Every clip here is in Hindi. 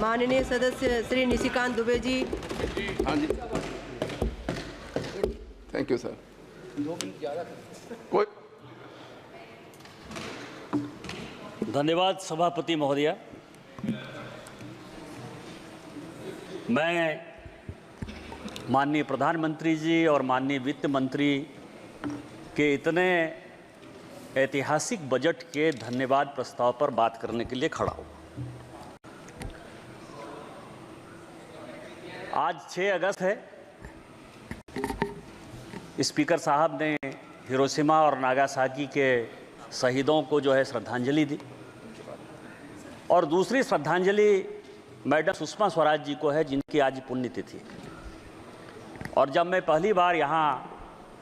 माननीय सदस्य श्री निशिकांत दुबे जी। हाँ जी, थैंक यू सर। कोई धन्यवाद सभापति महोदया। मैं माननीय प्रधानमंत्री जी और माननीय वित्त मंत्री के इतने ऐतिहासिक बजट के धन्यवाद प्रस्ताव पर बात करने के लिए खड़ा हूँ। आज 6 अगस्त है। स्पीकर साहब ने हिरोशिमा और नागासाकी के शहीदों को जो है श्रद्धांजलि दी, और दूसरी श्रद्धांजलि मैडम सुषमा स्वराज जी को है, जिनकी आज पुण्यतिथि। और जब मैं पहली बार यहाँ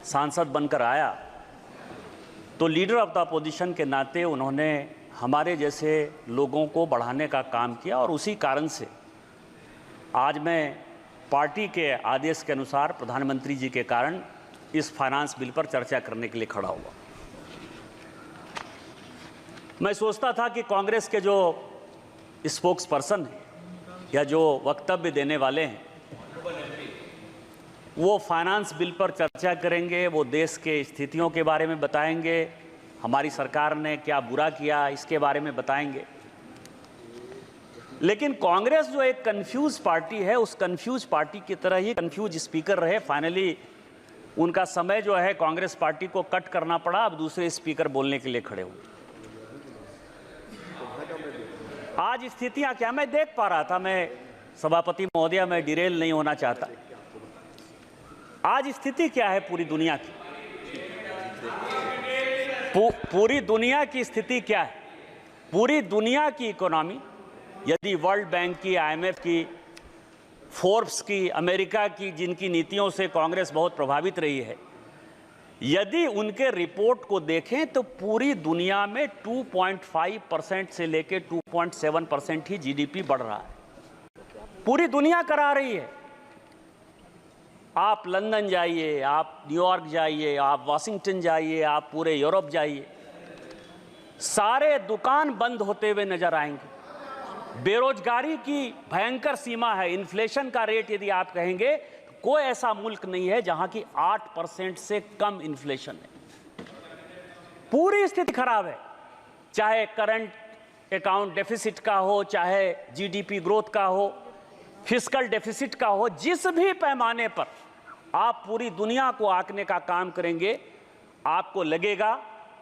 सांसद बनकर आया तो लीडर ऑफ द अपोजिशन के नाते उन्होंने हमारे जैसे लोगों को बढ़ाने का काम किया, और उसी कारण से आज मैं पार्टी के आदेश के अनुसार प्रधानमंत्री जी के कारण इस फाइनेंस बिल पर चर्चा करने के लिए खड़ा हुआ। मैं सोचता था कि कांग्रेस के जो स्पोक्स पर्सन हैं या जो वक्तव्य देने वाले हैं वो फाइनेंस बिल पर चर्चा करेंगे, वो देश के स्थितियों के बारे में बताएंगे, हमारी सरकार ने क्या बुरा किया इसके बारे में बताएंगे। लेकिन कांग्रेस जो एक कंफ्यूज पार्टी है, उस कंफ्यूज पार्टी की तरह ही कंफ्यूज स्पीकर रहे। फाइनली उनका समय जो है कांग्रेस पार्टी को कट करना पड़ा, अब दूसरे स्पीकर बोलने के लिए खड़े हुए। आज स्थितियां क्या मैं देख पा रहा था, मैं सभापति महोदया मैं डिरेल नहीं होना चाहता। आज स्थिति क्या है पूरी दुनिया की? पूरी दुनिया की स्थिति क्या है? पूरी दुनिया की इकोनॉमी, यदि वर्ल्ड बैंक की, IMF की, फोर्ब्स की, अमेरिका की, जिनकी नीतियों से कांग्रेस बहुत प्रभावित रही है, यदि उनके रिपोर्ट को देखें तो पूरी दुनिया में 2.5% से लेकर 2.7% ही GDP बढ़ रहा है। पूरी दुनिया करा रही है। आप लंदन जाइए, आप न्यूयॉर्क जाइए, आप वाशिंगटन जाइए, आप पूरे यूरोप जाइए, सारे दुकान बंद होते हुए नजर आएंगे। बेरोजगारी की भयंकर सीमा है। इन्फ्लेशन का रेट यदि आप कहेंगे, कोई ऐसा मुल्क नहीं है जहां की 8% से कम इन्फ्लेशन है। पूरी स्थिति खराब है, चाहे करंट अकाउंट डेफिसिट का हो, चाहे GDP ग्रोथ का हो, फिस्कल डेफिसिट का हो, जिस भी पैमाने पर आप पूरी दुनिया को आंकने का काम करेंगे, आपको लगेगा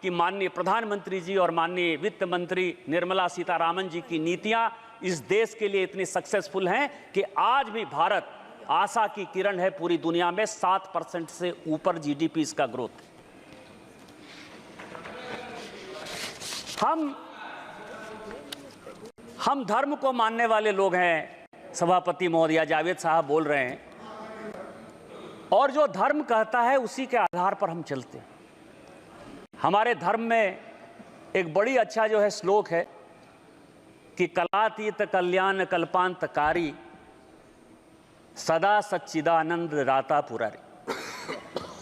कि माननीय प्रधानमंत्री जी और माननीय वित्त मंत्री निर्मला सीतारामन जी की नीतियां इस देश के लिए इतनी सक्सेसफुल हैं कि आज भी भारत आशा की किरण है। पूरी दुनिया में 7% से ऊपर GDP इसका ग्रोथ है। हम धर्म को मानने वाले लोग हैं। सभापति महोदया, जावेद साहब बोल रहे हैं, और जो धर्म कहता है उसी के आधार पर हम चलते हैं। हमारे धर्म में एक बड़ी अच्छा जो है श्लोक है कि कलातीत कल्याण कल्पांतकारी सदा सच्चिदानंद राता पुरारी।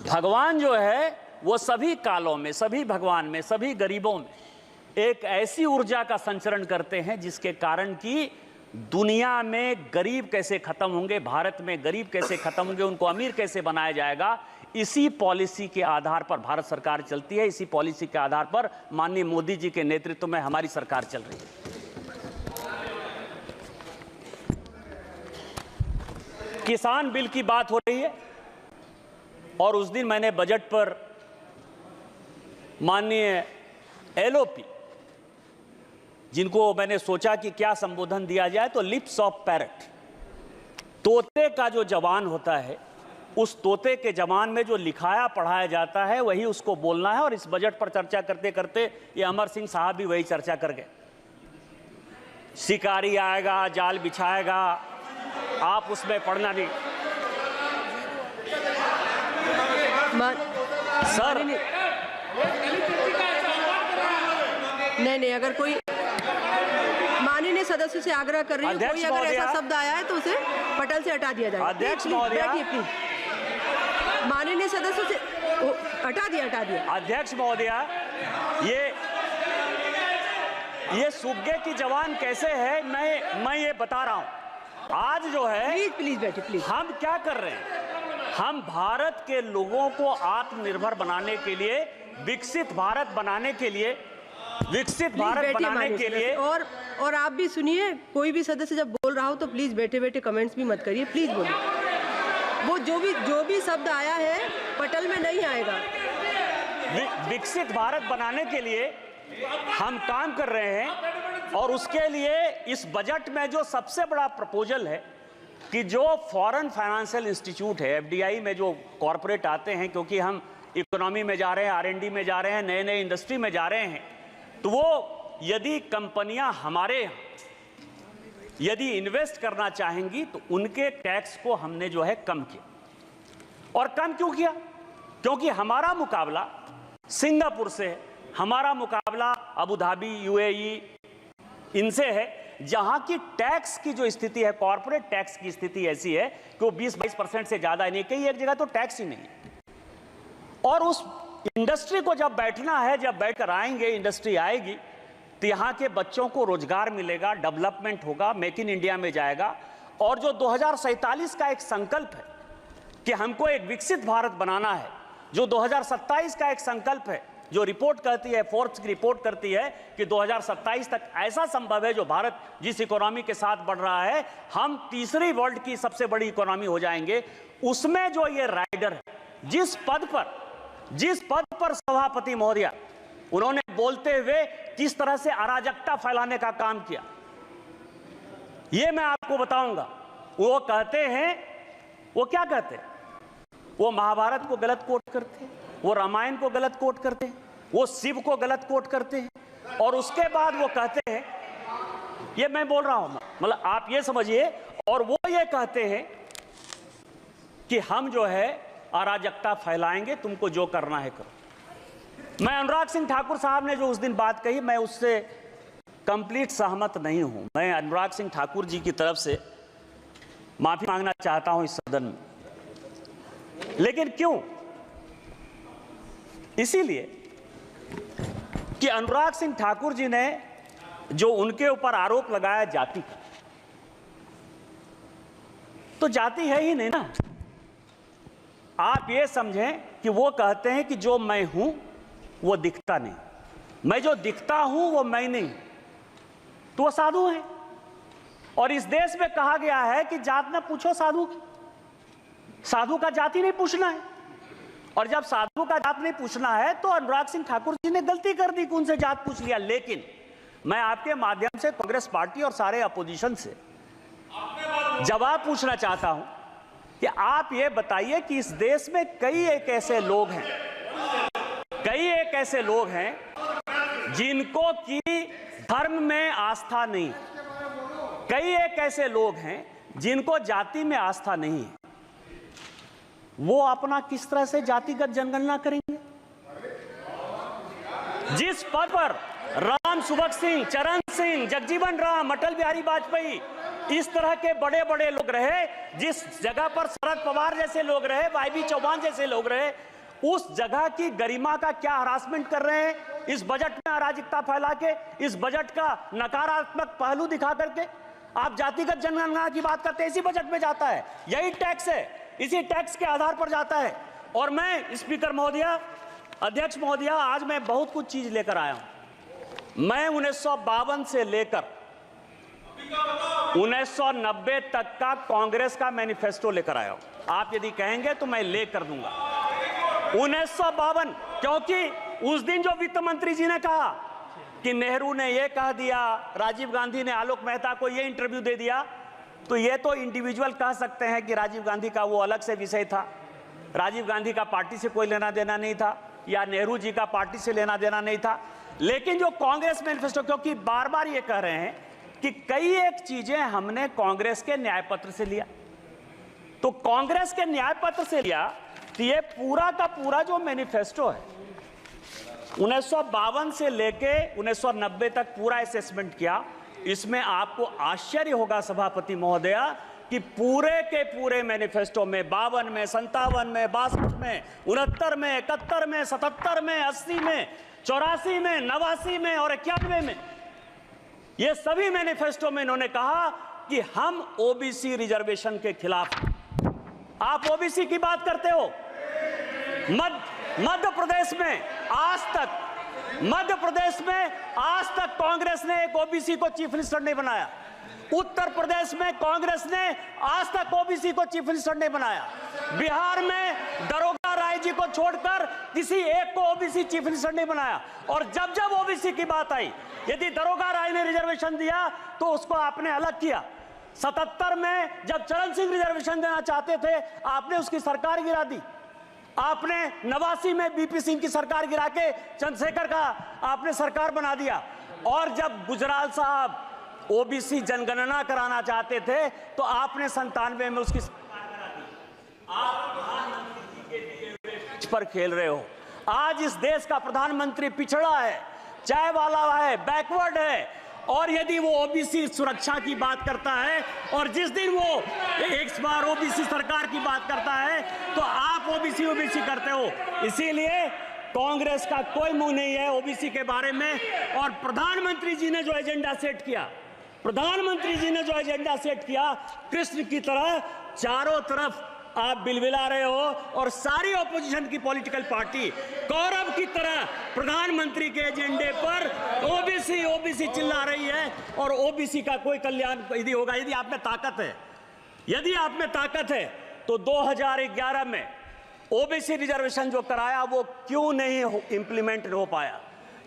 भगवान जो है वो सभी कालों में, सभी भगवान में, सभी गरीबों में एक ऐसी ऊर्जा का संचरण करते हैं जिसके कारण कि दुनिया में गरीब कैसे खत्म होंगे, भारत में गरीब कैसे खत्म होंगे, उनको अमीर कैसे बनाया जाएगा, इसी पॉलिसी के आधार पर भारत सरकार चलती है। इसी पॉलिसी के आधार पर माननीय मोदी जी के नेतृत्व में हमारी सरकार चल रही है। किसान बिल की बात हो रही है, और उस दिन मैंने बजट पर माननीय LOP, जिनको मैंने सोचा कि क्या संबोधन दिया जाए, तो लिप्स ऑफ पैरट, तोते का जो जवान होता है, उस तोते के जवान में जो लिखाया पढ़ाया जाता है वही उसको बोलना है। और इस बजट पर चर्चा करते करते ये अमर सिंह साहब भी वही चर्चा कर गए। शिकारी आएगा, जाल बिछाएगा, आप उसमें पढ़ना नहीं। सर नहीं, अगर कोई माननीय सदस्य से आग्रह कर रही है, कोई अगर ऐसा शब्द आया है तो उसे पटल से हटा दिया जाए। अध्यक्ष महोदया, माननीय सदस्य से हटा दिया। अध्यक्ष महोदया, ये ये सुग्गे की जवान कैसे है, मैं ये बता रहा हूं। आज जो है, प्लीज बैठिए प्लीज। हम क्या कर रहे हैं, हम भारत के लोगों को आत्मनिर्भर बनाने के लिए, विकसित भारत बनाने के लिए, और आप भी सुनिए, कोई भी सदस्य जब बोल रहा हो तो प्लीज बैठे बैठे कमेंट्स भी मत करिए, प्लीज बोलिए। वो जो भी शब्द आया है पटल में नहीं आएगा। विकसित भारत बनाने के लिए हम काम कर रहे हैं, और उसके लिए इस बजट में जो सबसे बड़ा प्रपोजल है कि जो फॉरेन फाइनेंशियल इंस्टीट्यूट है, एफडीआई में जो कॉरपोरेट आते हैं, क्योंकि हम इकोनॉमी में जा रहे हैं, आरएनडी में जा रहे हैं, नए नए इंडस्ट्री में जा रहे हैं, तो वो यदि कंपनियां हमारे यदि इन्वेस्ट करना चाहेंगी तो उनके टैक्स को हमने जो है कम किया। और कम क्यों किया? क्योंकि हमारा मुकाबला सिंगापुर से है, हमारा मुकाबला अबू धाबी, यूएई, इनसे है, जहां की टैक्स की जो स्थिति है, कॉर्पोरेट टैक्स की स्थिति ऐसी है कि वो 20-22% से ज्यादा नहीं, कहीं एक जगह तो टैक्स ही नहीं है। और उस इंडस्ट्री को जब बैठना है, जब बैठकर आएंगे, इंडस्ट्री आएगी, तो यहाँ के बच्चों को रोजगार मिलेगा, डेवलपमेंट होगा, मेक इन इंडिया में जाएगा। और जो 2047 का एक संकल्प है कि हमको एक विकसित भारत बनाना है, जो 2027 का एक संकल्प है, जो रिपोर्ट कहती है, फोर्ब्स की रिपोर्ट करती है कि 2027 तक ऐसा संभव है, जो भारत जिस इकोनॉमी के साथ बढ़ रहा है, हम तीसरी वर्ल्ड की सबसे बड़ी इकोनॉमी हो जाएंगे। उसमें जो ये राइडर है, जिस पद पर सभापति महोदय उन्होंने बोलते हुए किस तरह से अराजकता फैलाने का काम किया, ये मैं आपको बताऊंगा। वो कहते हैं, वो क्या कहते हैं, वो महाभारत को गलत कोट करते हैं, वो रामायण को गलत कोट करते हैं, वो शिव को गलत कोट करते हैं, और उसके बाद वो कहते हैं, ये मैं बोल रहा हूं, मतलब आप ये समझिए, और वो ये कहते हैं कि हम जो है अराजकता फैलाएंगे, तुमको जो करना है करो। मैं अनुराग सिंह ठाकुर साहब ने जो उस दिन बात कही, मैं उससे कंप्लीट सहमत नहीं हूं। मैं अनुराग सिंह ठाकुर जी की तरफ से माफी मांगना चाहता हूं इस सदन में। लेकिन क्यों? इसीलिए कि अनुराग सिंह ठाकुर जी ने जो उनके ऊपर आरोप लगाया जाति का, तो जाति है ही नहीं ना। आप ये समझें कि वो कहते हैं कि जो मैं हूं वो दिखता नहीं, मैं जो दिखता हूं वो मैं नहीं, तो वो साधु है। और इस देश में कहा गया है कि जात न पूछो साधु की, साधु का जाति नहीं पूछना है। और जब साधु का जात नहीं पूछना है तो अनुराग सिंह ठाकुर जी ने गलती कर दी कि उनसे जात पूछ लिया। लेकिन मैं आपके माध्यम से कांग्रेस पार्टी और सारे अपोजिशन से जवाब पूछना चाहता हूं कि आप ये बताइए कि इस देश में कई एक ऐसे लोग हैं जिनको की धर्म में आस्था नहीं, कई एक ऐसे लोग हैं जिनको जाति में आस्था नहीं है, वो अपना किस तरह से जातिगत जनगणना करेंगे? जिस पद पर राम सुभग सिंह, चरण सिंह, जगजीवन राम, अटल बिहारी वाजपेयी, इस तरह के बड़े बड़े लोग रहे, जिस जगह पर शरद पवार जैसे लोग रहे, वाईबी चौहान जैसे लोग रहे, उस जगह की गरिमा का क्या हरासमेंट कर रहे हैं इस बजट में अराजकता फैला के, इस बजट का नकारात्मक पहलू दिखा करके। आप जातिगत जनगणना की बात करते हैं, इसी बजट में जाता है, यही टैक्स है, इसी टैक्स के आधार पर जाता है। और मैं स्पीकर महोदय, अध्यक्ष महोदय, आज मैं बहुत कुछ चीज लेकर आया हूं। मैं 1952 से लेकर 1990 तक का कांग्रेस का मैनिफेस्टो लेकर आया हूं। आप यदि कहेंगे तो मैं लेकर दूंगा 1952, क्योंकि उस दिन जो वित्त मंत्री जी ने कहा कि नेहरू ने यह कह दिया, राजीव गांधी ने आलोक मेहता को यह इंटरव्यू दे दिया, तो ये तो इंडिविजुअल कह सकते हैं कि राजीव गांधी का वो अलग से विषय था, राजीव गांधी का पार्टी से कोई लेना देना नहीं था, या नेहरू जी का पार्टी से लेना देना नहीं था। लेकिन जो कांग्रेस मैनिफेस्टो, क्योंकि बार बार ये कह रहे हैं कि कई एक चीजें हमने कांग्रेस के न्याय पत्र से लिया, तो कांग्रेस के न्याय पत्र से लिया, तो ये पूरा का पूरा जो मैनिफेस्टो है 1952 से लेके 1990 तक पूरा असेसमेंट किया। इसमें आपको आश्चर्य होगा सभापति महोदय कि पूरे के पूरे मैनिफेस्टो में 52 में, 57 में, 62 में, 69 में, 71 में, 77 में, 80 में, 84 में, 89 में और 91 में ये सभी मैनिफेस्टो में इन्होंने कहा कि हम ओबीसी रिजर्वेशन के खिलाफ हैं। आप ओबीसी की बात करते हो। मध्य प्रदेश में आज तक कांग्रेस ने एक ओबीसी को चीफ मिनिस्टर नहीं बनाया। उत्तर प्रदेश में कांग्रेस ने आज तक ओबीसी को चीफ मिनिस्टर नहीं बनाया। बिहार में दरोगा राय जी को छोड़कर किसी एक को ओबीसी चीफ मिनिस्टर नहीं बनाया। और जब जब ओबीसी की बात आई, यदि दरोगा राय ने रिजर्वेशन दिया तो उसको आपने अलग किया। 77 में जब चरण सिंह रिजर्वेशन देना चाहते थे, आपने उसकी सरकार गिरा दी। आपने 89 में बीपी सिंह की सरकार गिरा के चंद्रशेखर का आपने सरकार बना दिया। और जब गुजराल साहब ओबीसी जनगणना कराना चाहते थे तो आपने 97 में उसकी सरकार करा दी। आप प्रधानमंत्री के पर खेल रहे हो। आज इस देश का प्रधानमंत्री पिछड़ा है, चाय वाला है, बैकवर्ड है। और यदि वो ओबीसी सुरक्षा की बात करता है और जिस दिन वो एक बार ओबीसी सरकार की बात करता है तो आप ओबीसी करते हो। इसीलिए कांग्रेस का कोई मुंह नहीं है ओबीसी के बारे में। और प्रधानमंत्री जी ने जो एजेंडा सेट किया, कृष्ण की तरह चारों तरफ आप बिलबिला रहे हो और सारी ऑपोजिशन की पॉलिटिकल पार्टी कौरव की तरह प्रधानमंत्री के एजेंडे पर ओबीसी चिल्ला रही है। और ओबीसी का कोई कल्याण यदि होगा, यदि आप में ताकत है तो 2011 में ओबीसी रिजर्वेशन जो कराया वो क्यों नहीं इंप्लीमेंट हो पाया?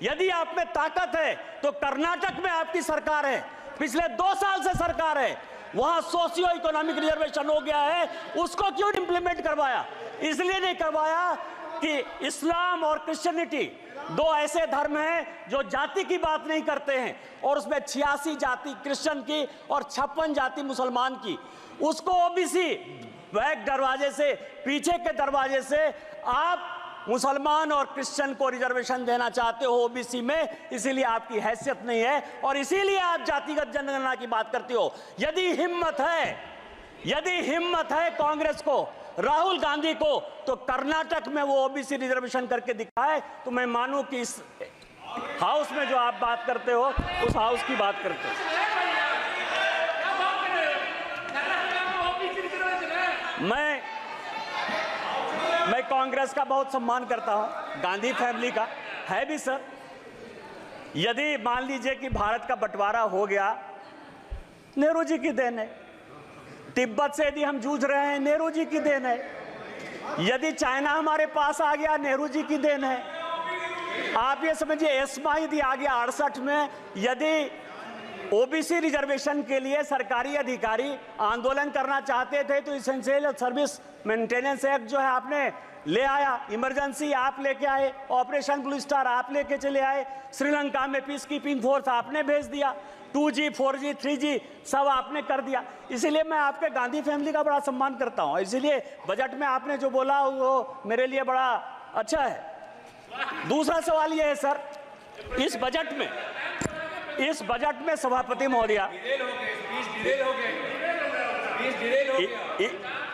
यदि आप में ताकत है तो कर्नाटक में आपकी सरकार है, पिछले 2 साल से सरकार है, वहां सोशियो इकोनॉमिक रिजर्वेशन हो गया है, उसको क्यों इंप्लीमेंट करवाया? इसलिए नहीं करवाया कि इस्लाम और क्रिश्चियनिटी 2 ऐसे धर्म हैं जो जाति की बात नहीं करते हैं और उसमें 86 जाति क्रिश्चियन की और 56 जाति मुसलमान की। उसको ओबीसी बैक दरवाजे से, पीछे के दरवाजे से आप मुसलमान और क्रिश्चियन को रिजर्वेशन देना चाहते हो ओबीसी में। इसीलिए आपकी हैसियत नहीं है और इसीलिए आप जातिगत जनगणना की बात करते हो। यदि हिम्मत है कांग्रेस को, राहुल गांधी को, तो कर्नाटक में वो ओबीसी रिजर्वेशन करके दिखाए तो मैं मानूं कि इस हाउस में जो आप बात करते हो उस हाउस की बात करते हो। मैं कांग्रेस का बहुत सम्मान करता हूं, गांधी फैमिली का है भी सर। यदि मान लीजिए कि भारत का बंटवारा हो गया, नेहरू जी की देन है। तिब्बत से यदि हम जूझ रहे हैं, नेहरू जी की देन है। यदि चाइना हमारे पास आ गया, नेहरू जी की देन है। आप ये समझिए एस्मा यदि आ गया 68 में, यदि ओबीसी रिजर्वेशन के लिए सरकारी अधिकारी आंदोलन करना चाहते थे तो इसेंशियल सर्विस मेंटेनेंस एक्ट जो है आपने ले आया, इमरजेंसी आप लेके आए, ऑपरेशन ब्लू स्टार आप लेके चले आए, श्रीलंका में पीस कीपिंग फोर्स आपने भेज दिया, 2G 4G 3G सब आपने कर दिया। इसीलिए मैं आपके गांधी फैमिली का बड़ा सम्मान करता हूं। इसीलिए बजट में आपने जो बोला वो मेरे लिए बड़ा अच्छा है। दूसरा सवाल ये है सर, इस बजट में सभापति महोदया,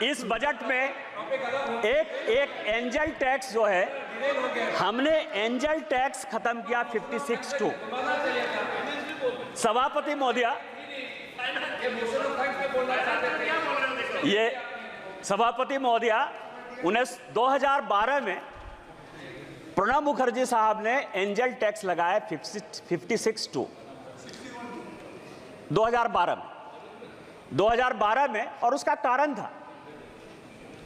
इस बजट में एक एंजल टैक्स जो है, हमने एंजल टैक्स खत्म किया 56(2). सभापति महोदया, ये सभापति महोदया 2012 में प्रणब मुखर्जी साहब ने एंजल टैक्स लगाया 56(2) 2012 में। और उसका कारण था,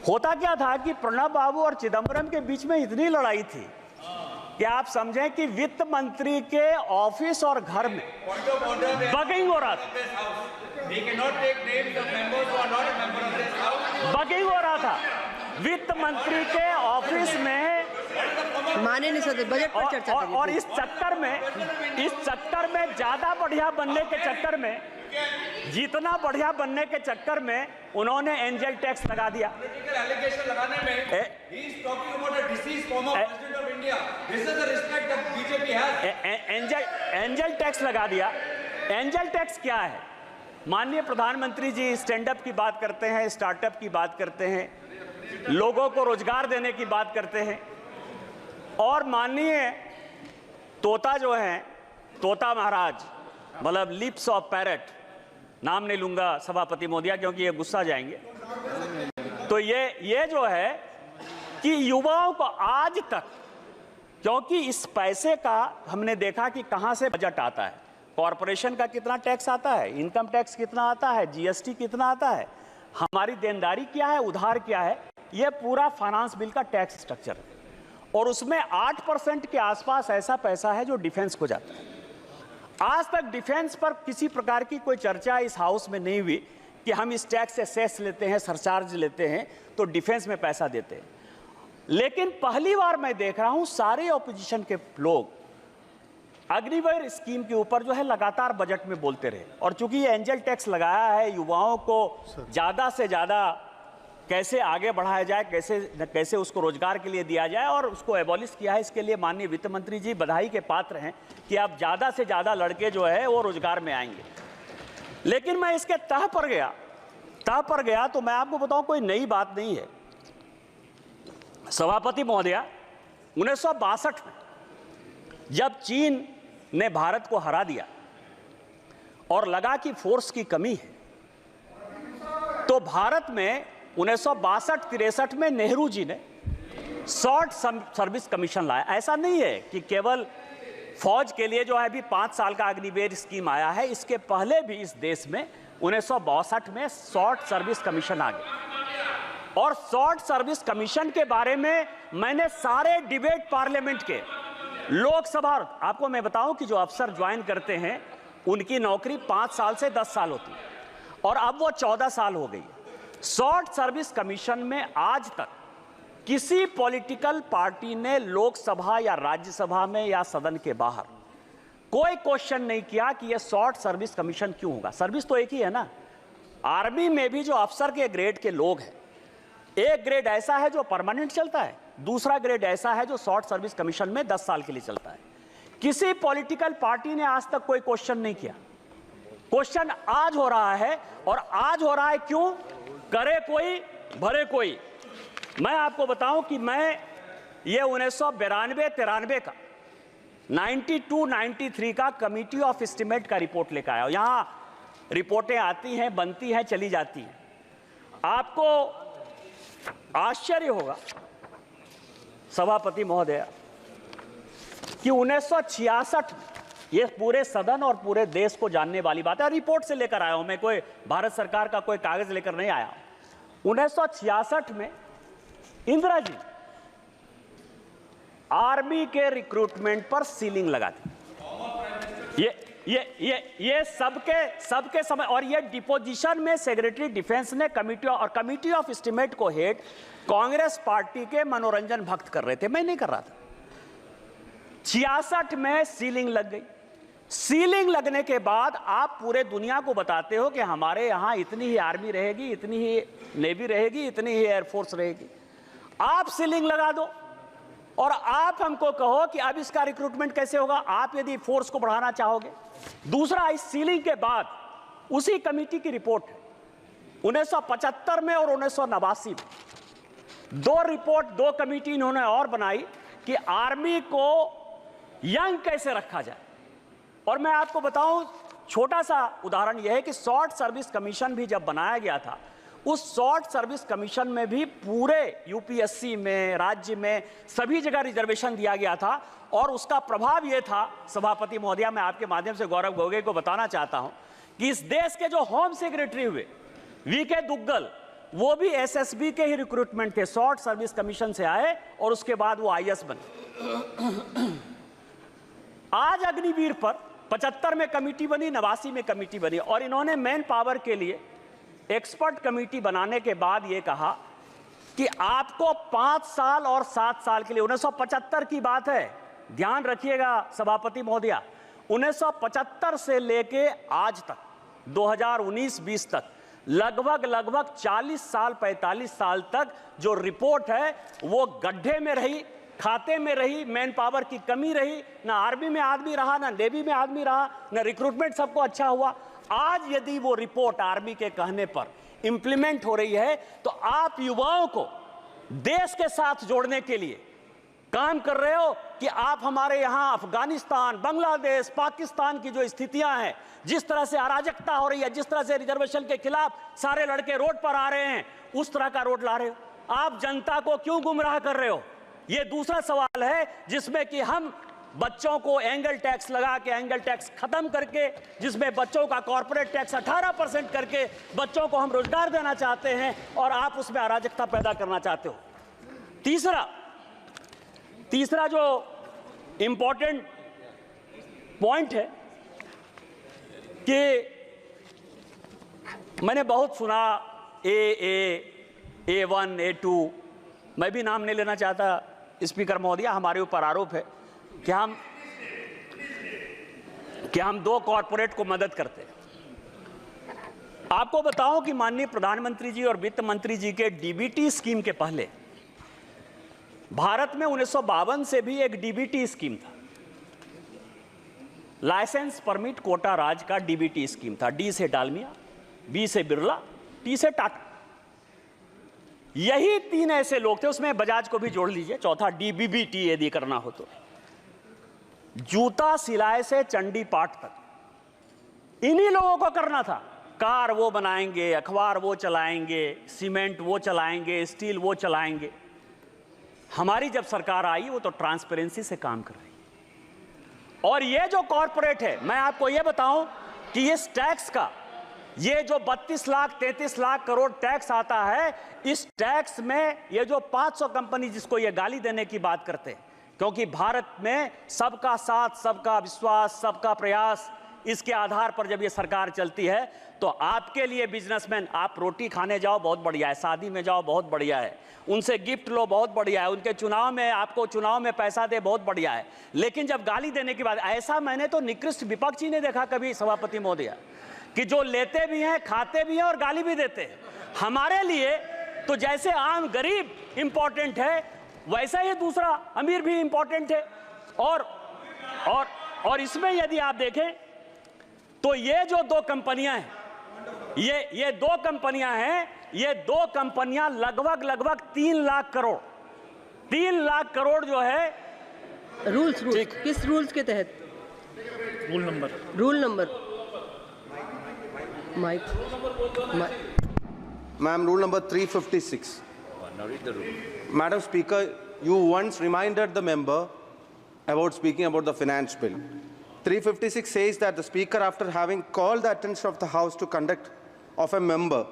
होता क्या था कि प्रणब बाबू और चिदंबरम के बीच में इतनी लड़ाई थी कि आप समझें कि वित्त मंत्री के ऑफिस और घर में बगिंग हो रहा था। बगिंग हो रहा था वित्त मंत्री के ऑफिस में, माने नहीं सकते बजट पर चर्चा करिए। और इस चक्कर में ज्यादा बढ़िया बनने के चक्कर में, जितना बढ़िया बनने के चक्कर में उन्होंने एंजल टैक्स लगा दिया। एंजल टैक्स लगा दिया। एंजल टैक्स क्या है? माननीय प्रधानमंत्री जी स्टैंड अप की बात करते हैं, स्टार्टअप की बात करते हैं, लोगों को रोजगार देने की बात करते हैं। और माननीय तोता जो हैं, तोता महाराज, मतलब लिप्स ऑफ पैरट, नाम नहीं लूंगा सभापति महोदया क्योंकि ये गुस्सा जाएंगे। तो ये जो है कि युवाओं को आज तक, क्योंकि इस पैसे का हमने देखा कि कहां से बजट आता है, कॉरपोरेशन का कितना टैक्स आता है, इनकम टैक्स कितना आता है, जीएसटी कितना आता है, हमारी देनदारी क्या है, उधार क्या है, यह पूरा फाइनेंस बिल का टैक्स स्ट्रक्चर है। और उसमें 8% के आसपास ऐसा पैसा है जो डिफेंस को जाता है। आज तक डिफेंस पर किसी प्रकार की कोई चर्चा इस हाउस में नहीं हुई कि हम इस टैक्स से सेस लेते हैं, सरचार्ज लेते हैं तो डिफेंस में पैसा देते हैं। लेकिन पहली बार मैं देख रहा हूं सारे ऑपोजिशन के लोग अग्निवीर स्कीम के ऊपर जो है लगातार बजट में बोलते रहे। और चूंकि ये एंजल टैक्स लगाया है, युवाओं को ज्यादा से ज्यादा कैसे आगे बढ़ाया जाए, कैसे उसको रोजगार के लिए दिया जाए और उसको एबॉलिश किया है, इसके लिए माननीय वित्त मंत्री जी बधाई के पात्र हैं कि अब ज्यादा से ज्यादा लड़के जो है वो रोजगार में आएंगे। लेकिन मैं इसके तह पर गया तो मैं आपको बताऊं कोई नई बात नहीं है। सभापति महोदया, 1962 में जब चीन ने भारत को हरा दिया और लगा कि फोर्स की कमी है, तो भारत में 1962-63 में नेहरू जी ने शॉर्ट सर्विस कमीशन लाया। ऐसा नहीं है कि केवल फौज के लिए जो है अभी 5 साल का अग्निवीर स्कीम आया है, इसके पहले भी इस देश में 1962 में शॉर्ट सर्विस कमीशन आ गया। और शॉर्ट सर्विस कमीशन के बारे में मैंने सारे डिबेट पार्लियामेंट के, लोकसभा, आपको मैं बताऊं कि जो अफसर ज्वाइन करते हैं उनकी नौकरी 5 साल से 10 साल होती है और अब वो 14 साल हो गई है। शॉर्ट सर्विस कमीशन में आज तक किसी पॉलिटिकल पार्टी ने लोकसभा या राज्यसभा में या सदन के बाहर कोई क्वेश्चन नहीं किया कि यह शॉर्ट सर्विस कमीशन क्यों होगा। सर्विस तो एक ही है ना। आर्मी में भी जो अफसर के ग्रेड के लोग हैं, एक ग्रेड ऐसा है जो परमानेंट चलता है, दूसरा ग्रेड ऐसा है जो शॉर्ट सर्विस कमीशन में 10 साल के लिए चलता है। किसी पॉलिटिकल पार्टी ने आज तक कोई क्वेश्चन नहीं किया। क्वेश्चन आज हो रहा है, और आज हो रहा है क्यों? करे कोई भरे कोई। मैं आपको बताऊं कि मैं ये 1992-93 का 92-93 का कमिटी ऑफ एस्टीमेट का रिपोर्ट लेकर आया। यहां रिपोर्टें आती हैं, बनती हैं, चली जाती हैं। आपको आश्चर्य होगा सभापति महोदय कि 1966, ये पूरे सदन और पूरे देश को जानने वाली बात है, रिपोर्ट से लेकर आया हूं मैं, कोई भारत सरकार का कोई कागज लेकर नहीं आया। 1966 में इंदिरा जी आर्मी के रिक्रूटमेंट पर सीलिंग लगा दी। ये सबके समय, और ये डिपोजिशन में सेक्रेटरी डिफेंस ने कमिटी ऑफ एस्टीमेट को हेड कांग्रेस पार्टी के मनोरंजन भक्त कर रहे थे, मैं नहीं कर रहा था। 66 में सीलिंग लग गई। सीलिंग लगने के बाद आप पूरे दुनिया को बताते हो कि हमारे यहां इतनी ही आर्मी रहेगी, इतनी ही नेवी रहेगी, इतनी ही एयरफोर्स रहेगी। आप सीलिंग लगा दो और आप हमको कहो कि अब इसका रिक्रूटमेंट कैसे होगा, आप यदि फोर्स को बढ़ाना चाहोगे। दूसरा, इस सीलिंग के बाद उसी कमेटी की रिपोर्ट 1975 में और 1989 में 2 रिपोर्ट, 2 कमेटी इन्होंने और बनाई कि आर्मी को यंग कैसे रखा जाए। और मैं आपको बताऊं, छोटा सा उदाहरण यह है कि शॉर्ट सर्विस कमीशन भी जब बनाया गया था, उस शॉर्ट सर्विस कमीशन में भी पूरे यूपीएससी में, राज्य में, सभी जगह रिजर्वेशन दिया गया था। और उसका प्रभाव यह था, सभापति महोदया, मैं आपके माध्यम से गौरव गोगोई को बताना चाहता हूं कि इस देश के जो होम सेक्रेटरी हुए वीके दुग्गल, वो भी एसएसबी के ही रिक्रूटमेंट थे, शॉर्ट सर्विस कमीशन से आए और उसके बाद वो आईएएस बने। आज अग्निवीर पर 75 में कमेटी बनी, 89 में कमेटी बनी, और इन्होंने मैन पावर के लिए एक्सपर्ट कमेटी बनाने के बाद यह कहा कि आपको 5 साल और 7 साल के लिए, 1975 की बात है, ध्यान रखिएगा सभापति महोदया, 1975 से लेके आज तक 2019-20 तक लगभग 40 साल, 45 साल तक जो रिपोर्ट है वो गड्ढे में रही, खाते में रही, मैन पावर की कमी रही, ना आर्मी में आदमी रहा, ना नेवी में आदमी रहा, ना रिक्रूटमेंट सबको अच्छा हुआ। आज यदि वो रिपोर्ट आर्मी के कहने पर इंप्लीमेंट हो रही है, तो आप युवाओं को देश के साथ जोड़ने के लिए काम कर रहे हो, कि आप हमारे यहाँ अफगानिस्तान, बांग्लादेश, पाकिस्तान की जो स्थितियां हैं, जिस तरह से अराजकता हो रही है, जिस तरह से रिजर्वेशन के खिलाफ सारे लड़के रोड पर आ रहे हैं, उस तरह का रोड ला रहे हो। आप जनता को क्यों गुमराह कर रहे हो? ये दूसरा सवाल है जिसमें कि हम बच्चों को एंगल टैक्स लगा के, एंगल टैक्स खत्म करके, जिसमें बच्चों का कॉर्पोरेट टैक्स 18% करके बच्चों को हम रोजगार देना चाहते हैं, और आप उसमें अराजकता पैदा करना चाहते हो। तीसरा जो इंपॉर्टेंट पॉइंट है कि मैंने बहुत सुना A1, A2, मैं भी नाम नहीं लेना चाहता स्पीकर महोदया, हमारे ऊपर आरोप है कि हम दो कॉरपोरेट को मदद करते हैं। आपको बताऊं कि माननीय प्रधानमंत्री जी और वित्त मंत्री जी के डीबीटी स्कीम के पहले भारत में 1952 से भी एक डीबीटी स्कीम था, लाइसेंस परमिट कोटा राज का डीबीटी स्कीम था। डी से डालमिया, बी से बिरला, टी से टाटा, यही तीन ऐसे लोग थे, उसमें बजाज को भी जोड़ लीजिए, चौथा डीबीबीटी यदि करना हो तो। जूता सिलाई से चंडी पाठ तक इन्हीं लोगों को करना था। कार वो बनाएंगे, अखबार वो चलाएंगे, सीमेंट वो चलाएंगे, स्टील वो चलाएंगे। हमारी जब सरकार आई वो तो ट्रांसपेरेंसी से काम कर रही है। और ये जो कॉरपोरेट है, मैं आपको ये बताऊं कि इस टैक्स का, ये जो 32 लाख 33 लाख करोड़ टैक्स आता है, इस टैक्स में ये जो 500 कंपनी जिसको ये गाली देने की बात करते हैं, क्योंकि भारत में सबका साथ, सबका विश्वास, सबका प्रयास, इसके आधार पर जब ये सरकार चलती है, तो आपके लिए बिजनेसमैन, आप रोटी खाने जाओ बहुत बढ़िया है, शादी में जाओ बहुत बढ़िया है, उनसे गिफ्ट लो बहुत बढ़िया है, उनके चुनाव में आपको चुनाव में पैसा दे बहुत बढ़िया है। लेकिन जब गाली देने की बात, ऐसा मैंने तो निकृष्ट विपक्ष ही नहीं देखा कभी सभापति महोदय, कि जो लेते भी हैं, खाते भी हैं और गाली भी देते हैं। हमारे लिए तो जैसे आम गरीब इंपॉर्टेंट है, वैसा ही दूसरा अमीर भी इंपॉर्टेंट है। और इसमें यदि आप देखें तो ये जो दो कंपनियां हैं, ये दो कंपनियां हैं, ये दो कंपनियां लगभग 3 लाख करोड़ जो है। रूल्स किस रूल्स के तहत? Rule number mike Ma'am, rule number 356. Now read the rule. Madam Speaker, you once reminded the member about speaking about the finance bill. 356 says that the Speaker, after having called the attention of the House to conduct of a member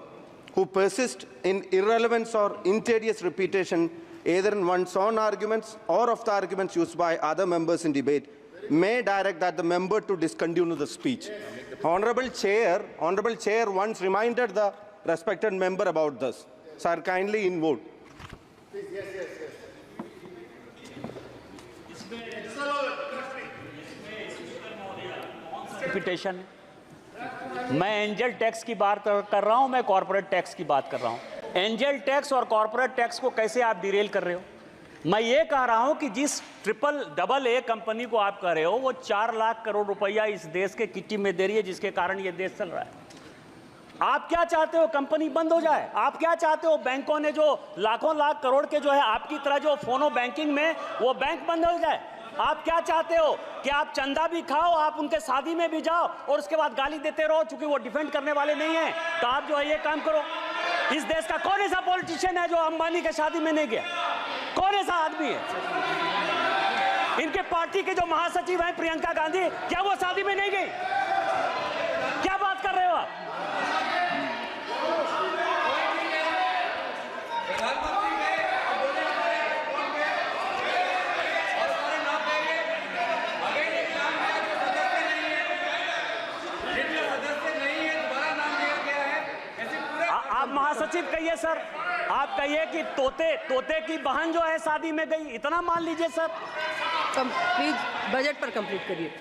who persists in irrelevance or injurious repetition, either in one's own arguments or of the arguments used by other members in debate, may direct that the member to discontinue the speech. Honorable Chair once reminded the respected member about this. Sir, kindly in vote. Repetition, मैं एंजल टैक्स की बात कर रहा हूं, मैं कॉर्पोरेट टैक्स की बात कर रहा हूं। एंजल टैक्स और कॉर्पोरेट टैक्स को कैसे आप डिरेल कर रहे हो? मैं ये कह रहा हूं कि जिस AA कंपनी को आप कह रहे हो, वो 4 लाख करोड़ रुपया इस देश के किट्टी में दे रही है, जिसके कारण ये देश चल रहा है। आप क्या चाहते हो? कंपनी बंद हो जाए? आप क्या चाहते हो? बैंकों ने जो लाखों लाख करोड़ के जो है आपकी तरह जो फोनो बैंकिंग में वो बैंक बंद हो जाए? आप क्या चाहते हो कि आप चंदा भी खाओ, आप उनके शादी में भी जाओ और उसके बाद गाली देते रहो, चूंकि वो डिफेंड करने वाले नहीं है? तो आप जो है ये काम करो। इस देश का कौन ऐसा पॉलिटिशियन है जो अंबानी के शादी में नहीं गया? कौन ऐसा आदमी है? इनके पार्टी के जो महासचिव हैं प्रियंका गांधी, क्या वो शादी में नहीं गई? क्या बात कर रहे हो आप? आप महासचिव कहिए सर, आप कहिए कि तोते की बहन जो है शादी में गई, इतना मान लीजिए सर। प्लीज बजट पर कंप्लीट करिए।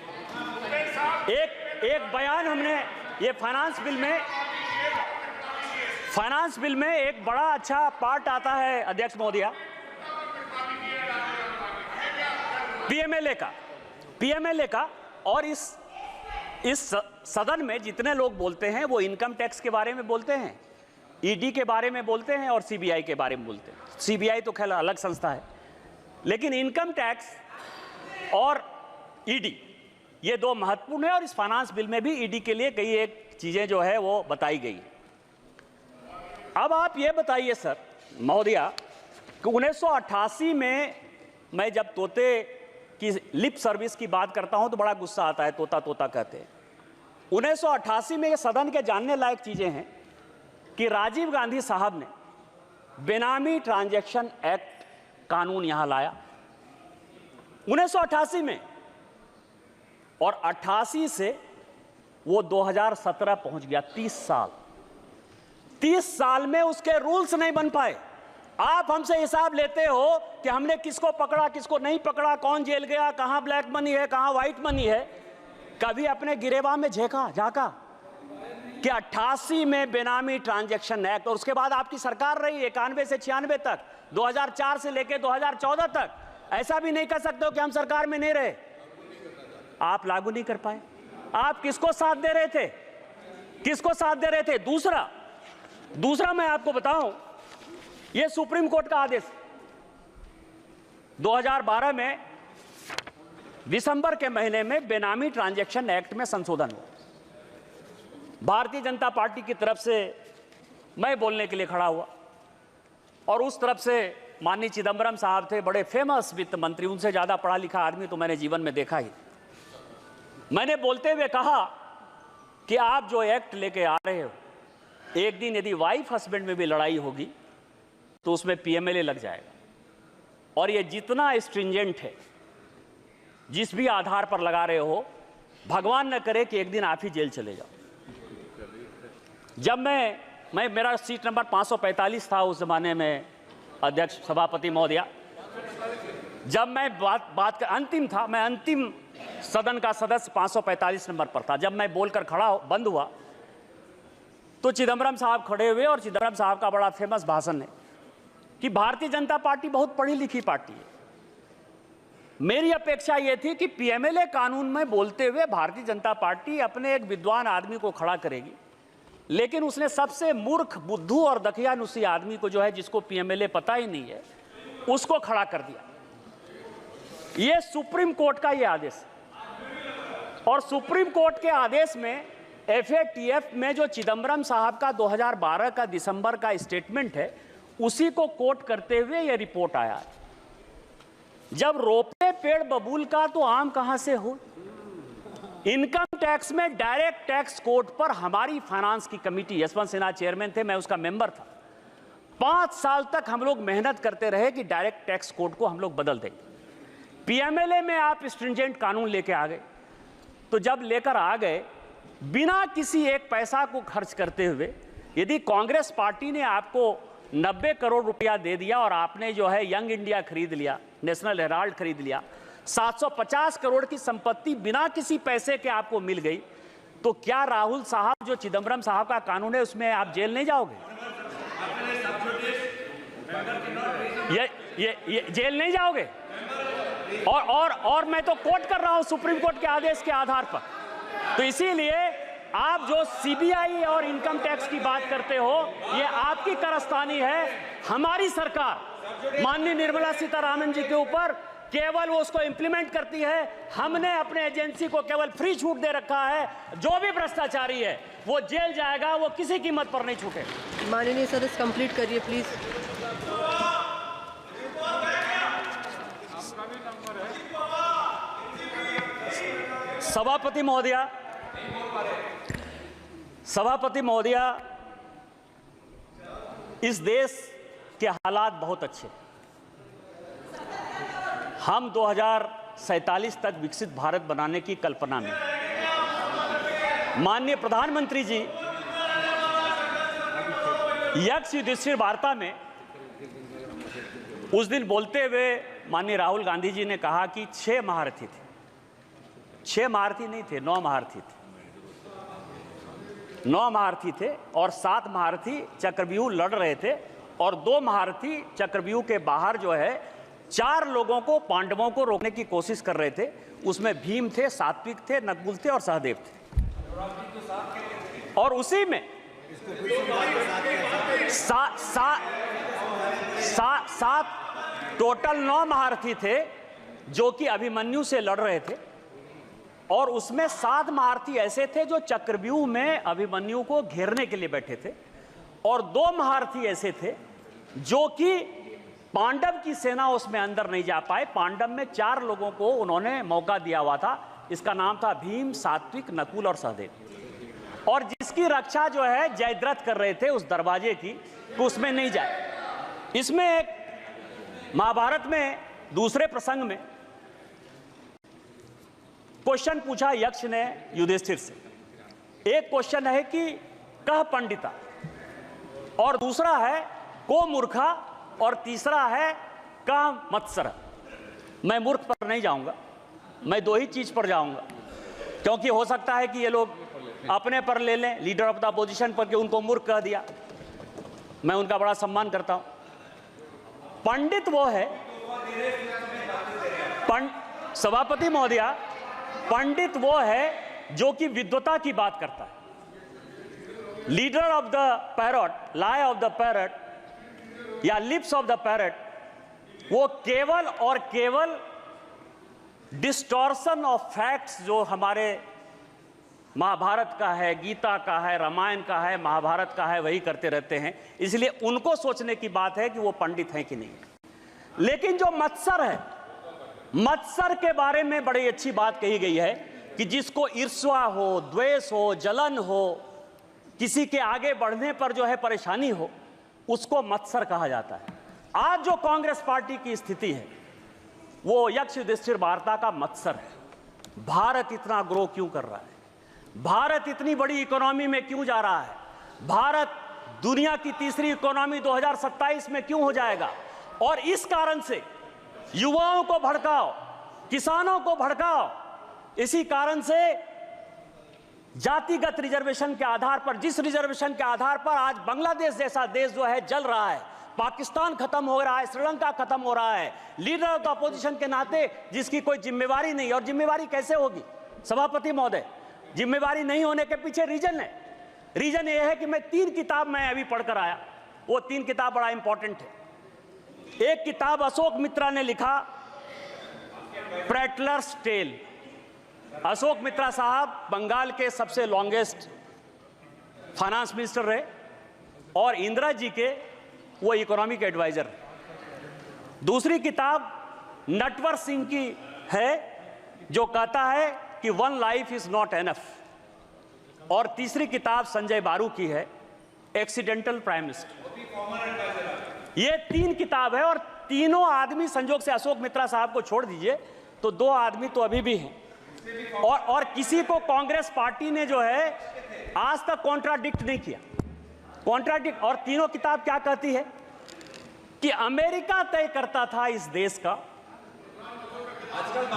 एक बयान हमने ये फाइनेंस बिल में एक बड़ा अच्छा पार्ट आता है अध्यक्ष महोदय, पीएमएलए का। और इस सदन में जितने लोग बोलते हैं वो इनकम टैक्स के बारे में बोलते हैं, ईडी के बारे में बोलते हैं और सीबीआई के बारे में बोलते हैं। सीबीआई तो खैर अलग संस्था है, लेकिन इनकम टैक्स और ईडी, ये दो महत्वपूर्ण है और इस फाइनेंस बिल में भी ईडी के लिए कई एक चीजें जो है वो बताई गई। अब आप ये बताइए सर महोदया कि 1988 में मैं जब तोते की लिप सर्विस की बात करता हूं तो बड़ा गुस्सा आता है, तोता तोता कहते हैं। 1988 में ये सदन के जानने लायक चीजें हैं कि राजीव गांधी साहब ने बेनामी ट्रांजैक्शन एक्ट कानून यहां लाया 1988 में, और 88 से वो 2017 पहुंच गया। 30 साल में उसके रूल्स नहीं बन पाए। आप हमसे हिसाब लेते हो कि हमने किसको पकड़ा किसको नहीं पकड़ा, कौन जेल गया, कहां ब्लैक मनी है कहां व्हाइट मनी है। कभी अपने गिरेबान में झांका कि 88 में बेनामी ट्रांजैक्शन एक्ट, और उसके बाद आपकी सरकार रही 91 से 96 तक, 2004 से लेकर 2014 तक। ऐसा भी नहीं कर सकते हो कि हम सरकार में नहीं रहे, आप लागू नहीं कर पाए। आप किसको साथ दे रहे थे, किसको साथ दे रहे थे? दूसरा मैं आपको बताऊं, यह सुप्रीम कोर्ट का आदेश 2012 में दिसंबर के महीने में बेनामी ट्रांजैक्शन एक्ट में संशोधन हुआ। भारतीय जनता पार्टी की तरफ से मैं बोलने के लिए खड़ा हुआ और उस तरफ से माननीय चिदंबरम साहब थे, बड़े फेमस वित्त मंत्री, उनसे ज्यादा पढ़ा लिखा आदमी तो मैंने जीवन में देखा ही। मैंने बोलते हुए कहा कि आप जो एक्ट लेके आ रहे हो, एक दिन यदि वाइफ हस्बैंड में भी लड़ाई होगी तो उसमें पीएमएलए लग जाएगा, और ये जितना स्ट्रिंजेंट है, जिस भी आधार पर लगा रहे हो, भगवान न करे कि एक दिन आप ही जेल चले जाओ। जब मैं मेरा सीट नंबर 545 था उस जमाने में, अध्यक्ष सभापति महोदया, जब मैं बात कर अंतिम था, मैं अंतिम सदन का सदस्य 545 नंबर पर था। जब मैं बोलकर खड़ा बंद हुआ तो चिदंबरम साहब खड़े हुए और चिदंबरम साहब का बड़ा फेमस भाषण है कि भारतीय जनता पार्टी बहुत पढ़ी लिखी पार्टी है। मेरी अपेक्षा यह थी कि पीएमएलए कानून में बोलते हुए भारतीय जनता पार्टी अपने एक विद्वान आदमी को खड़ा करेगी, लेकिन उसने सबसे मूर्ख, बुद्धू और दकियानुसी आदमी को, जो है जिसको पीएमएलए पता ही नहीं है, उसको खड़ा कर दिया। यह सुप्रीम कोर्ट का यह आदेश है, और सुप्रीम कोर्ट के आदेश में एफएटीएफ में जो चिदंबरम साहब का 2012 का दिसंबर का स्टेटमेंट है, उसी को कोट करते हुए यह रिपोर्ट आया है। जब रोपे पेड़ बबूल का तो आम कहां से हो। इनकम टैक्स में डायरेक्ट टैक्स कोड पर हमारी फाइनेंस की कमेटी, यशवंत सिन्हा चेयरमैन थे, मैं उसका मेंबर था, 5 साल तक हम लोग मेहनत करते रहे कि डायरेक्ट टैक्स कोड को हम लोग बदल देंगे। पीएमएलए में आप स्ट्रिंजेंट कानून लेके आ गए, तो जब लेकर आ गए बिना किसी एक पैसा को खर्च करते हुए, यदि कांग्रेस पार्टी ने आपको 90 करोड़ रुपया दे दिया और आपने जो है यंग इंडिया खरीद लिया, नेशनल हेराल्ड खरीद लिया, 750 करोड़ की संपत्ति बिना किसी पैसे के आपको मिल गई, तो क्या राहुल साहब जो चिदंबरम साहब का कानून है उसमें आप जेल नहीं जाओगे? ये जेल नहीं जाओगे? और मैं तो कोट कर रहा हूं सुप्रीम कोर्ट के आदेश के आधार पर। तो इसीलिए आप जो सीबीआई और इनकम टैक्स की बात करते हो, ये आपकी कारस्तानी है। हमारी सरकार माननीय निर्मला सीतारामन जी के ऊपर केवल वो उसको इंप्लीमेंट करती है। हमने अपने एजेंसी को केवल फ्री छूट दे रखा है। जो भी भ्रष्टाचारी है वो जेल जाएगा, वो किसी कीमत पर नहीं छूटे। माननीय सदस्य कंप्लीट करिए प्लीज। सभापति महोदया, इस देश के हालात बहुत अच्छे। हम 2047 तक विकसित भारत बनाने की कल्पना में, माननीय प्रधानमंत्री जी यक्ष युधिष्ठिर वार्ता में उस दिन बोलते हुए माननीय राहुल गांधी जी ने कहा कि 6 महारथी थे। 6 महारथी नहीं थे, 9 महारथी थे। 9 महारथी थे और 7 महारथी चक्रव्यूह लड़ रहे थे, और 2 महारथी चक्रव्यूह के बाहर जो है 4 लोगों को, पांडवों को रोकने की कोशिश कर रहे थे। उसमें भीम थे, सात्विक थे, नकुल थे और सहदेव थे। और उसी में सात टोटल 9 महारथी थे, जो कि अभिमन्यु से लड़ रहे थे, और उसमें 7 महारथी ऐसे थे जो चक्रव्यूह में अभिमन्यु को घेरने के लिए बैठे थे, और 2 महारथी ऐसे थे जो कि पांडव की सेना उसमें अंदर नहीं जा पाए। पांडव में 4 लोगों को उन्होंने मौका दिया हुआ था, इसका नाम था भीम, सात्विक, नकुल और सहदेव, और जिसकी रक्षा जो है जयद्रथ कर रहे थे उस दरवाजे की, तो उसमें नहीं जाए। इसमें एक महाभारत में दूसरे प्रसंग में क्वेश्चन पूछा यक्ष ने युधिष्ठिर से। एक क्वेश्चन है कि कह पंडिता, और दूसरा है को मूर्खा, और तीसरा है कह मत्सर। मैं मूर्ख पर नहीं जाऊंगा, मैं 2 ही चीज पर जाऊंगा, क्योंकि हो सकता है कि ये लोग अपने पर ले लें, लीडर ऑफ द अपोजिशन पर, कि उनको मूर्ख कह दिया। मैं उनका बड़ा सम्मान करता हूं। पंडित वो है, सभापति महोदया, पंडित वो है जो कि विद्वता की बात करता है। Leader of the parrot, lie of the parrot या लिप्स ऑफ द पैरट, वो केवल और केवल डिस्टॉर्शन ऑफ फैक्ट्स जो हमारे महाभारत का है, गीता का है, रामायण का है, महाभारत का है, वही करते रहते हैं। इसलिए उनको सोचने की बात है कि वो पंडित हैं कि नहीं। लेकिन जो मत्सर है, मत्सर के बारे में बड़ी अच्छी बात कही गई है कि जिसको ईर्ष्या हो, द्वेष हो, जलन हो, किसी के आगे बढ़ने पर जो है परेशानी हो, उसको मत्सर कहा जाता है। आज जो कांग्रेस पार्टी की स्थिति है वो यक्ष युधिष्ठिर वार्ता का मत्सर है। भारत इतना ग्रो क्यों कर रहा है, भारत इतनी बड़ी इकोनॉमी में क्यों जा रहा है, भारत दुनिया की तीसरी इकोनॉमी 2027 में क्यों हो जाएगा। और इस कारण से युवाओं को भड़काओ, किसानों को भड़काओ, इसी कारण से जातिगत रिजर्वेशन के आधार पर, जिस रिजर्वेशन के आधार पर आज बांग्लादेश जैसा देश जो है जल रहा है, पाकिस्तान खत्म हो रहा है, श्रीलंका खत्म हो रहा है, लीडर ऑफ द अपोजिशन के नाते जिसकी कोई जिम्मेवारी नहीं। और जिम्मेवारी कैसे होगी सभापति महोदय? जिम्मेवारी नहीं होने के पीछे रीजन है। रीजन ये है कि मैं 3 किताब मैं अभी पढ़कर आया, वो 3 किताब बड़ा इंपॉर्टेंट है। एक किताब अशोक मित्रा ने लिखा, प्रेटलर्स टेल। अशोक मित्रा साहब बंगाल के सबसे लॉन्गेस्ट फाइनेंस मिनिस्टर रहे, और इंदिरा जी के वो इकोनॉमिक एडवाइजर। दूसरी किताब नटवर सिंह की है जो कहता है कि 1 लाइफ इज नॉट एनफ, और तीसरी किताब संजय बारू की है, एक्सीडेंटल प्राइम मिनिस्टर। ये 3 किताब है, और तीनों आदमी, संजोग से अशोक मित्रा साहब को छोड़ दीजिए तो 2 आदमी तो अभी भी हैं, और किसी को कांग्रेस पार्टी ने जो है आज तक कॉन्ट्राडिक्ट नहीं किया। कॉन्ट्राडिक्ट। और तीनों किताब क्या कहती है कि अमेरिका तय करता था इस देश का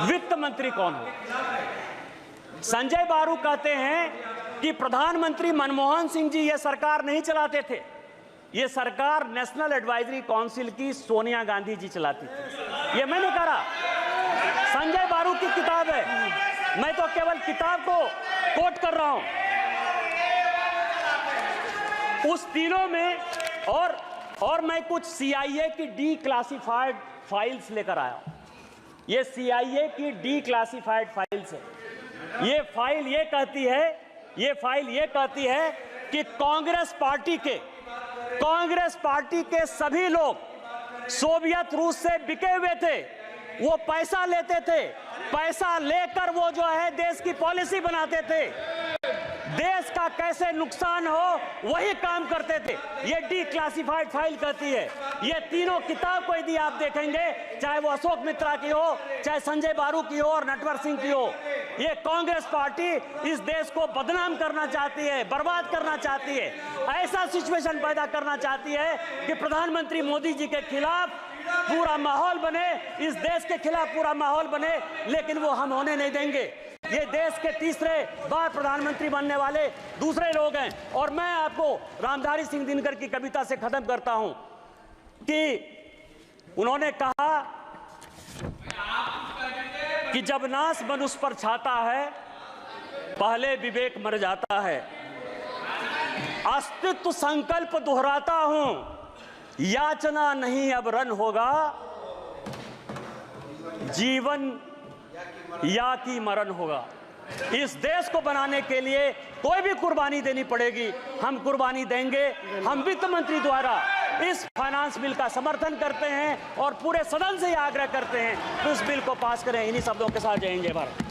वित्त मंत्री कौन हो। संजय बारू कहते हैं कि प्रधानमंत्री मनमोहन सिंह जी ये सरकार नहीं चलाते थे, ये सरकार नेशनल एडवाइजरी काउंसिल की सोनिया गांधी जी चलाती थी। ये मैं नहीं कह रहा, संजय बारू की किताब है, मैं तो केवल किताब को कोट कर रहा हूं। उस तीनों में और मैं कुछ CIA की डीक्लासिफाइड फाइल्स लेकर आया। ये CIA की डीक्लासिफाइड फाइल्स है। ये फाइल ये कहती है कि कांग्रेस पार्टी के सभी लोग सोवियत रूस से बिके हुए थे, वो पैसा लेते थे, पैसा लेकर वो जो है देश की पॉलिसी बनाते थे, देश का कैसे नुकसान हो वही काम करते थे। ये डीक्लासिफाइड फाइल कहती है। ये तीनों किताब को यदि आप देखेंगे, चाहे वो अशोक मित्रा की हो, चाहे संजय बारू की हो और नटवर सिंह की हो, ये कांग्रेस पार्टी इस देश को बदनाम करना चाहती है, बर्बाद करना चाहती है, ऐसा सिचुएशन पैदा करना चाहती है कि प्रधानमंत्री मोदी जी के खिलाफ पूरा माहौल बने, इस देश के खिलाफ पूरा माहौल बने, लेकिन वो हम होने नहीं देंगे। ये देश के तीसरे बार प्रधानमंत्री बनने वाले दूसरे लोग हैं। और मैं आपको रामधारी सिंह दिनकर की कविता से खत्म करता हूं कि उन्होंने कहा कि जब नाश मनुष्य पर छाता है, पहले विवेक मर जाता है। अस्तित्व संकल्प दोहराता हूं, याचना नहीं अब रन होगा, जीवन या कि मरण होगा। इस देश को बनाने के लिए कोई भी कुर्बानी देनी पड़ेगी, हम कुर्बानी देंगे। हम वित्त मंत्री द्वारा इस फाइनेंस बिल का समर्थन करते हैं और पूरे सदन से आग्रह करते हैं कि उस बिल को पास करें। इन्हीं शब्दों के साथ जय हिंद जय भारत।